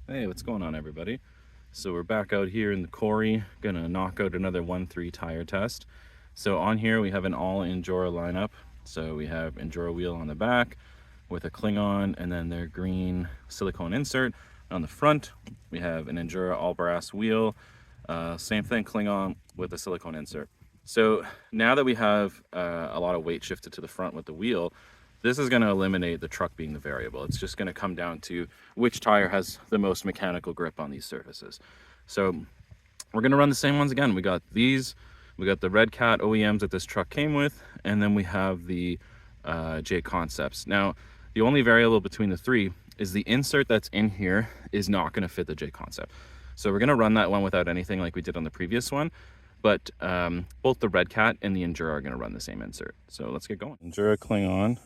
Hey, what's going on, everybody? So we're back out here in the quarry, gonna knock out another 1-3 tire test. So on here we have an all Injora lineup. So we have Injora wheel on the back with a Klingon and then their green silicone insert. On the front we have an Endura all brass wheel, same thing, Klingon with a silicone insert. So now that we have a lot of weight shifted to the front with the wheel, this is going to eliminate the truck being the variable. It's just going to come down to which tire has the most mechanical grip on these surfaces. So we're going to run the same ones again. We got these, we got the Redcat OEMs that this truck came with, and then we have the JConcepts. Now, the only variable between the three is the insert that's in here is not going to fit the JConcept. So we're going to run that one without anything like we did on the previous one. But both the Redcat and the Endura are going to run the same insert. So let's get going. Endura Klingon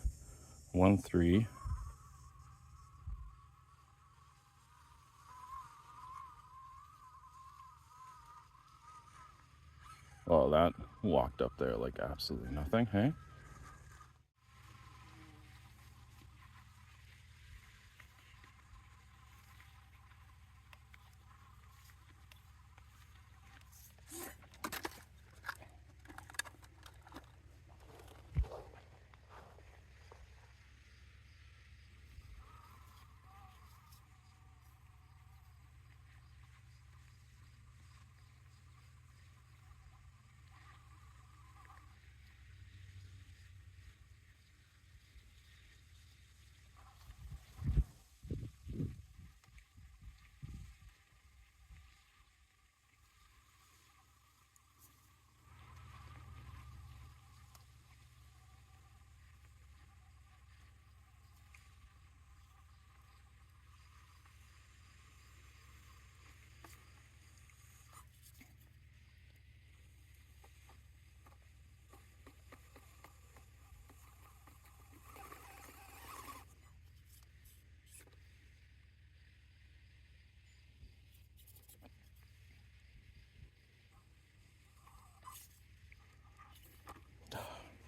1-3. Oh, that walked up there like absolutely nothing, hey?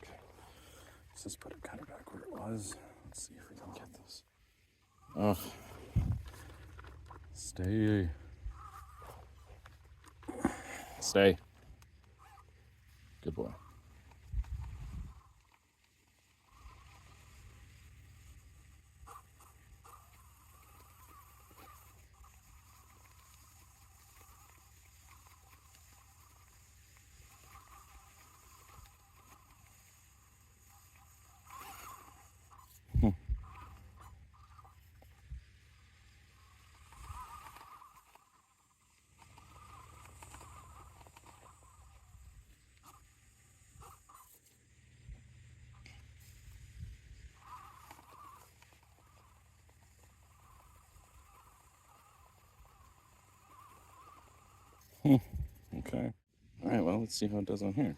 Okay. Let's just put it kind of back where it was. Let's see if we can get this. Oh, stay. Stay. Good boy. Okay. All right, well, let's see how it does on here.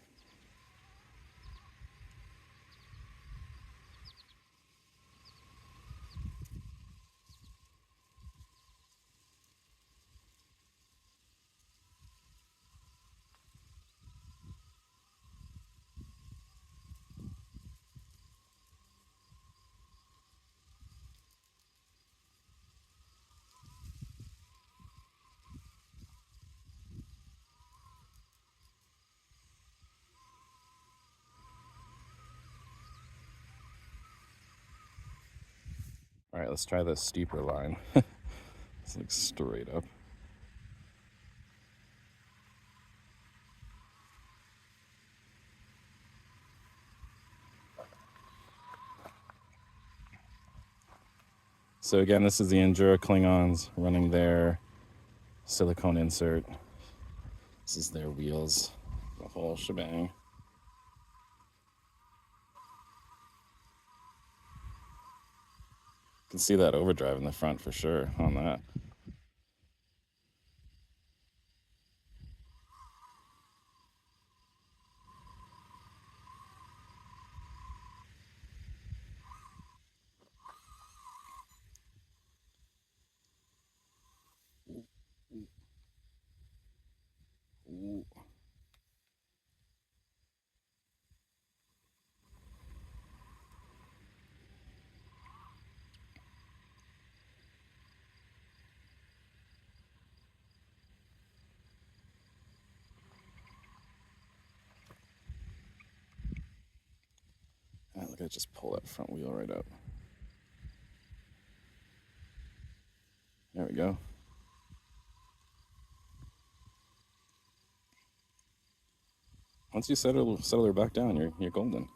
All right, let's try the steeper line. It's like straight up. So again, this is the Endura Klingons running their silicone insert. This is their wheels, the whole shebang. You can see that overdrive in the front for sure on that. Ooh. Look at, just pull that front wheel right up. There we go. Once you settle her back down, you're golden.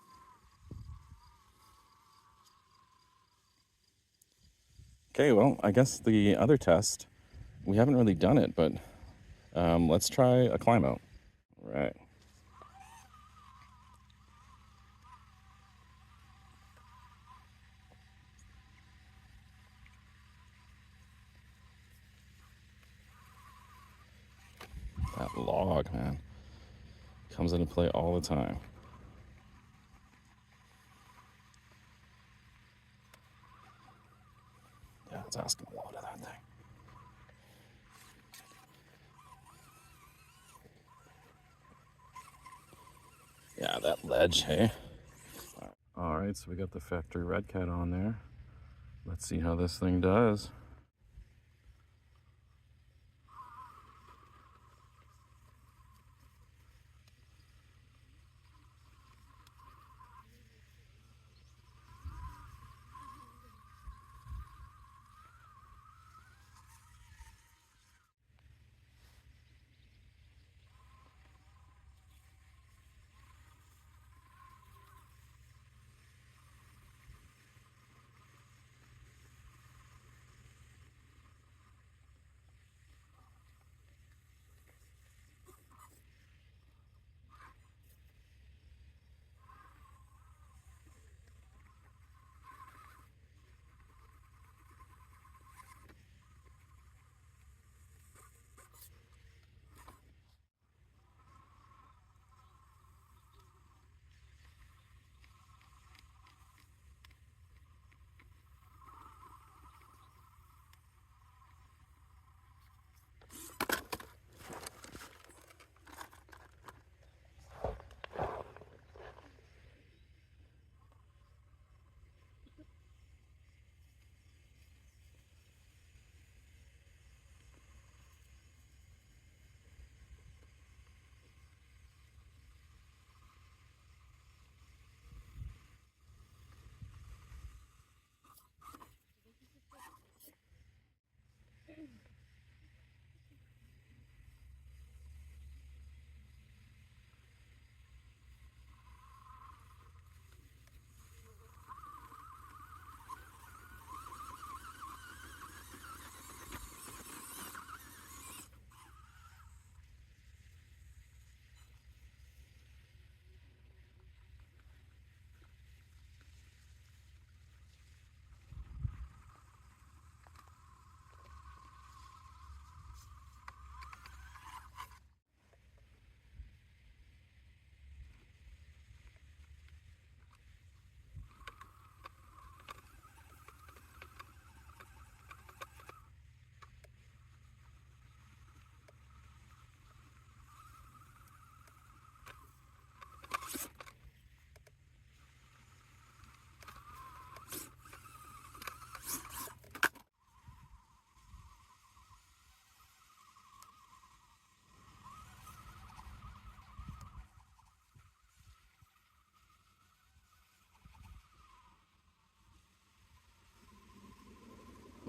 Okay, well, I guess the other test, we haven't really done it, but let's try a climb out. Right. That log, man, comes into play all the time. Yeah, it's asking a lot of that thing. Yeah, that ledge, hey? All right, so we got the factory Redcat on there. Let's see how this thing does.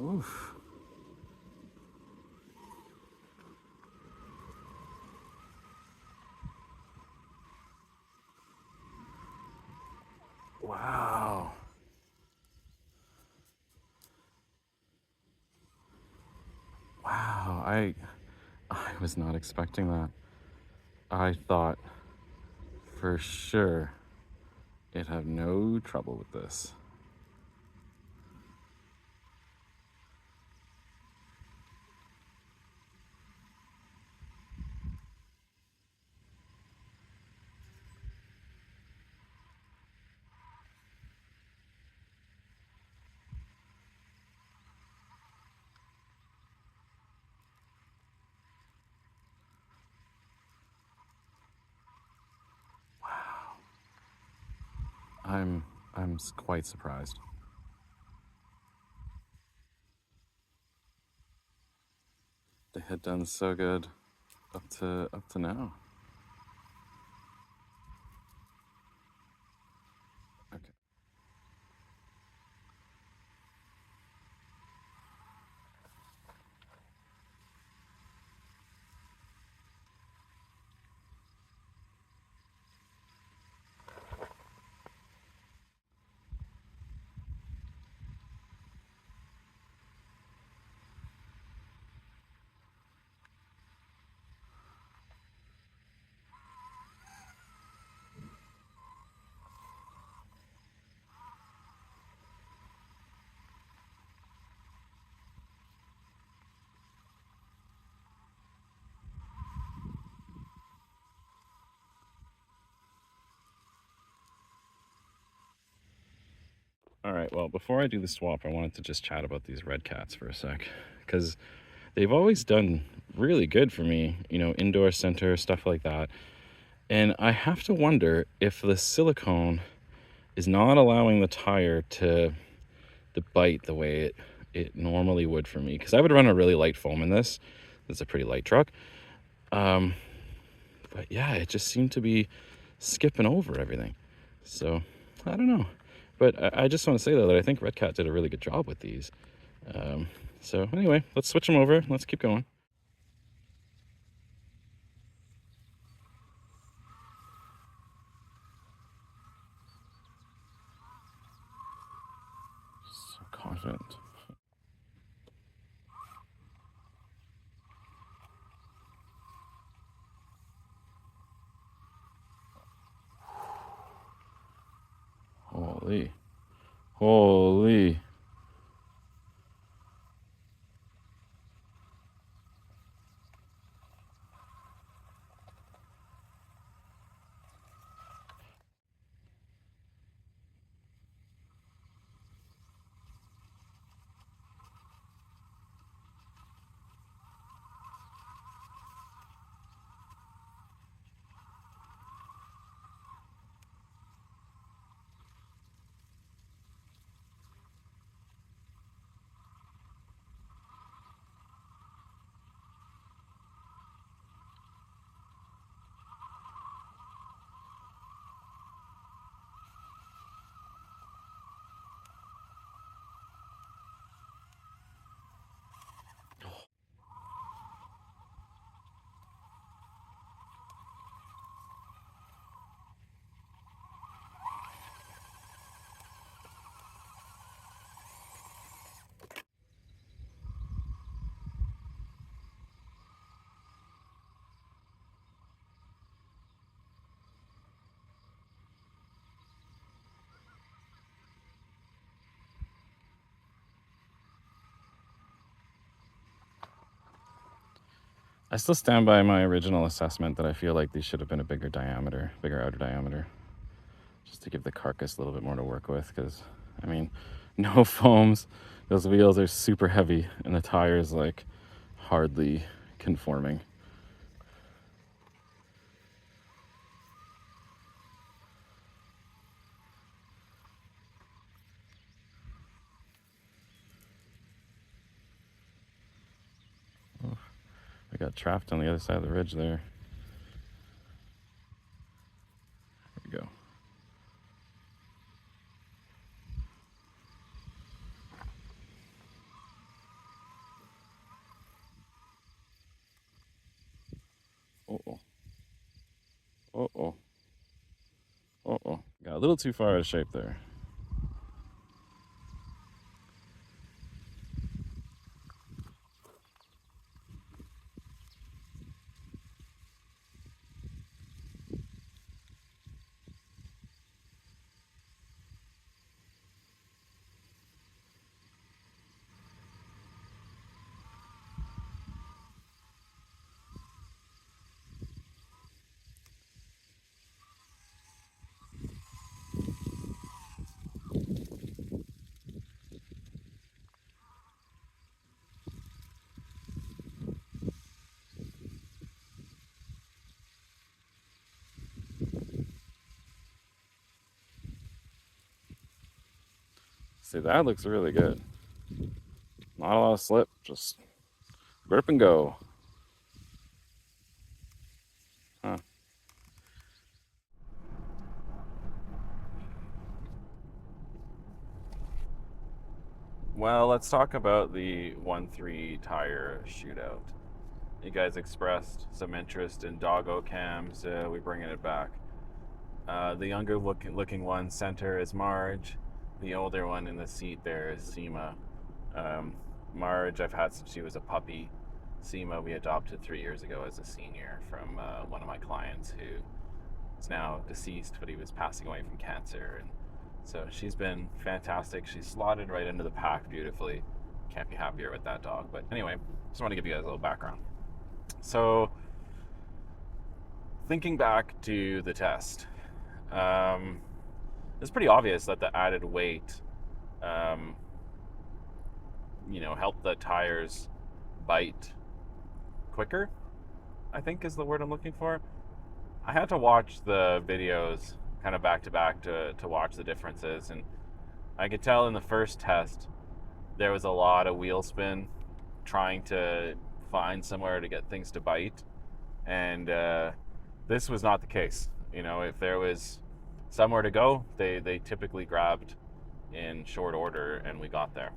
Oof. Wow. Wow, I was not expecting that. I thought for sure it'd have no trouble with this. I'm quite surprised. They had done so good up to now. Okay. All right, well, before I do the swap, I wanted to just chat about these Redcats for a sec, because they've always done really good for me, you know, indoor center, stuff like that. And I have to wonder if the silicone is not allowing the tire to bite the way it normally would for me, because I would run a really light foam in this. It's a pretty light truck. But yeah, it just seemed to be skipping over everything. So I don't know. But I just want to say, though, that I think Redcat did a really good job with these. So anyway, let's switch them over. Let's keep going. So confident. Holy. Holy. I still stand by my original assessment that I feel like these should have been a bigger diameter, bigger outer diameter, just to give the carcass a little bit more to work with. Because, I mean, no foams. Those wheels are super heavy, and the tires like hardly conforming. Oh, I got trapped on the other side of the ridge there. There we go. Uh-oh. Uh-oh. Uh-oh. Got a little too far out of shape there. See, that looks really good. Not a lot of slip, just grip and go. Huh. Well, let's talk about the 1.3 tire shootout. You guys expressed some interest in doggo cams. We're bringing it back. The younger looking one, center, is Marge. The older one in the seat there is Seema. Marge, I've had since she was a puppy. Seema, we adopted 3 years ago as a senior from one of my clients who is now deceased, but he was passing away from cancer. And so she's been fantastic. She's slotted right into the pack beautifully. Can't be happier with that dog. But anyway, just want to give you guys a little background. So, thinking back to the test, it's pretty obvious that the added weight help the tires bite quicker, I think is the word I'm looking for. I had to watch the videos kind of back to back to watch the differences, and I could tell in the first test there was a lot of wheel spin trying to find somewhere to get things to bite, and this was not the case. If there was somewhere to go, they typically grabbed in short order, and we got there.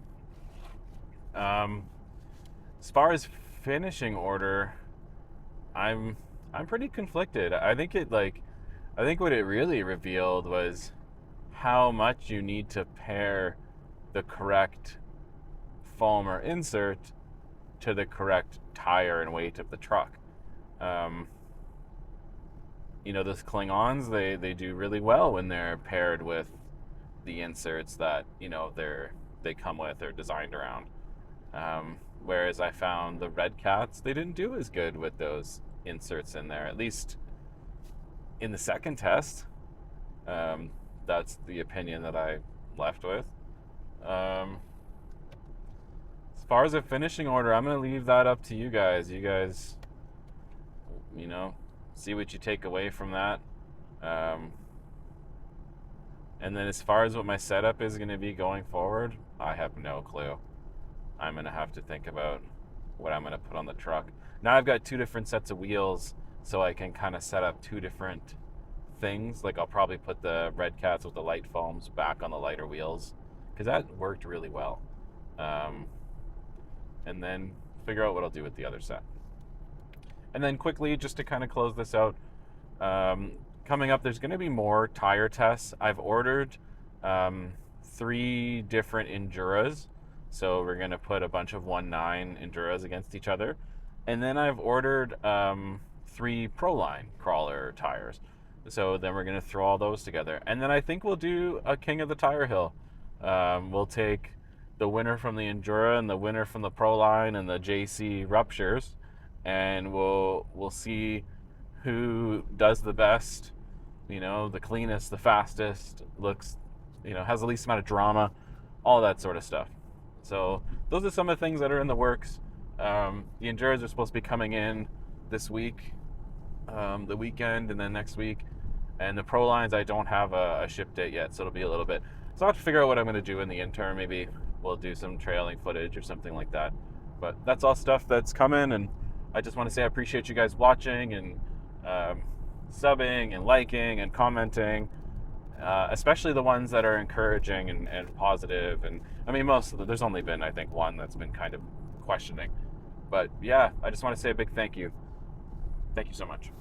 As far as finishing order, I'm pretty conflicted. I think what it really revealed was how much you need to pair the correct foam or insert to the correct tire and weight of the truck. Those Klingons, they do really well when they're paired with the inserts that they come with or designed around. Whereas I found the Redcats, they didn't do as good with those inserts in there, at least in the second test. That's the opinion that I left with. As far as a finishing order, I'm going to leave that up to you guys. You guys, see what you take away from that. And then as far as what my setup is going to be going forward, I have no clue. I'm going to have to think about what I'm going to put on the truck. Now I've got 2 different sets of wheels, so I can kind of set up 2 different things. Like I'll probably put the Redcats with the light foams back on the lighter wheels, because that worked really well. And then figure out what I'll do with the other set. And then quickly, just to kind of close this out, coming up, there's going to be more tire tests. I've ordered 3 different Enduras. So we're going to put a bunch of 1.9 Enduras against each other. And then I've ordered 3 Proline crawler tires. So then we're going to throw all those together. And then I think we'll do a King of the Tire Hill. We'll take the winner from the Injora and the winner from the Proline and the JC Ruptures, and we'll see who does the best, the cleanest, the fastest, looks, has the least amount of drama, all that sort of stuff. So those are some of the things that are in the works. The Enduras are supposed to be coming in this week, the weekend, and then next week. And the Prolines, I don't have a ship date yet, so it'll be a little bit. So I'll have to figure out what I'm going to do in the interim. Maybe we'll do some trailing footage or something like that. But that's all stuff that's coming, and I just want to say I appreciate you guys watching and subbing and liking and commenting, especially the ones that are encouraging and positive. And I mean, most of them, there's only been, I think, one that's been kind of questioning. But yeah, I just want to say a big thank you. Thank you so much.